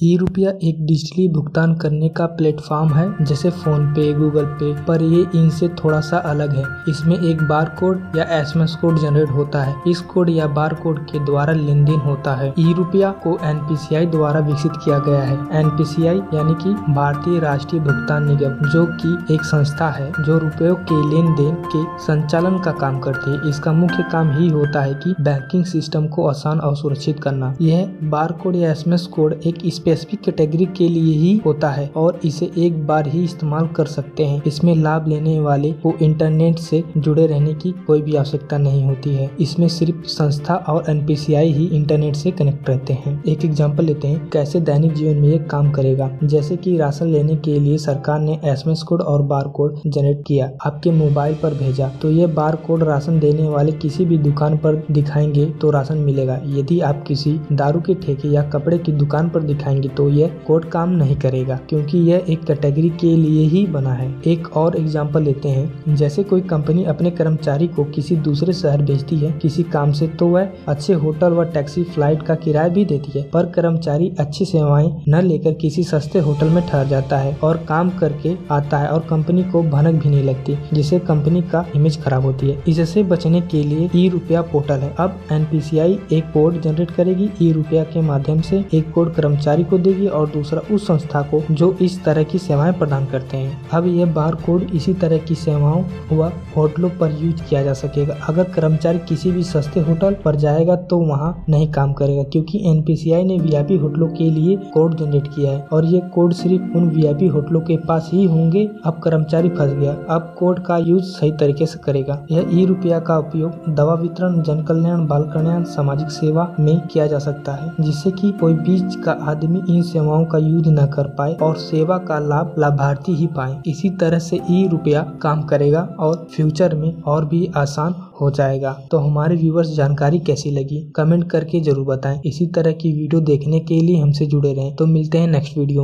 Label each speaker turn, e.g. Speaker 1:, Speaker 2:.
Speaker 1: ई रुपया एक डिजिटली भुगतान करने का प्लेटफॉर्म है जैसे फोन पे, गूगल पे, पर ये इनसे थोड़ा सा अलग है। इसमें एक बार कोड या एसएमएस कोड जनरेट होता है। इस कोड या बार कोड के द्वारा लेन देन होता है। ई रुपया को एनपीसीआई द्वारा विकसित किया गया है। एनपीसीआई यानी कि भारतीय राष्ट्रीय भुगतान निगम, जो कि एक संस्था है जो रुपयों के लेन देन के संचालन का काम करती है। इसका मुख्य काम ही होता है कि बैंकिंग सिस्टम को आसान और सुरक्षित करना। यह बार कोड या एसएमएस कोड एक स्पेसिफिक कैटेगरी के लिए ही होता है और इसे एक बार ही इस्तेमाल कर सकते हैं। इसमें लाभ लेने वाले को इंटरनेट से जुड़े रहने की कोई भी आवश्यकता नहीं होती है। इसमें सिर्फ संस्था और एनपीसीआई ही इंटरनेट से कनेक्ट रहते हैं। एक एग्जांपल लेते हैं कैसे दैनिक जीवन में ये काम करेगा। जैसे कि राशन लेने के लिए सरकार ने एसएमएस कोड और बार कोड जनरेट किया, आपके मोबाइल पर भेजा, तो ये बार कोड राशन देने वाले किसी भी दुकान पर दिखाएंगे तो राशन मिलेगा। यदि आप किसी दारू के ठेके या कपड़े की दुकान पर दिखाएंगे तो यह कोड काम नहीं करेगा, क्योंकि यह एक कैटेगरी के लिए ही बना है। एक और एग्जांपल लेते हैं, जैसे कोई कंपनी अपने कर्मचारी को किसी दूसरे शहर भेजती है किसी काम से, तो वह अच्छे होटल व टैक्सी फ्लाइट का किराया भी देती है, पर कर्मचारी अच्छी सेवाएं न लेकर किसी सस्ते होटल में ठहर जाता है और काम करके आता है और कंपनी को भनक भी नहीं लगती, जिससे कंपनी का इमेज खराब होती है। इससे बचने के लिए ई रुपया पोर्टल है। अब एनपीसीआई एक कोड जनरेट करेगी ई रुपया के माध्यम से, एक कोड कर्मचारी को देगी और दूसरा उस संस्था को जो इस तरह की सेवाएं प्रदान करते हैं। अब यह बार कोड इसी तरह की सेवाओं व होटलों पर यूज किया जा सकेगा। अगर कर्मचारी किसी भी सस्ते होटल पर जाएगा तो वहां नहीं काम करेगा, क्योंकि एनपीसीआई ने वीआईपी होटलों के लिए कोड जनरेट किया है और ये कोड सिर्फ उन वीआईपी होटलों के पास ही होंगे। अब कर्मचारी फंस गया, अब कोड का यूज सही तरीके से करेगा। यह ई रुपया का उपयोग दवा वितरण, जन कल्याण, बाल कल्याण, सामाजिक सेवा में किया जा सकता है, जिससे कि कोई बीच का आदमी इन सेवाओं का यूज न कर पाए और सेवा का लाभ लाभार्थी ही पाए। इसी तरह से ई रुपया काम करेगा और फ्यूचर में और भी आसान हो जाएगा। तो हमारे व्यूअर्स जानकारी कैसी लगी कमेंट करके जरूर बताएं। इसी तरह की वीडियो देखने के लिए हमसे जुड़े रहें। तो मिलते हैं नेक्स्ट वीडियो।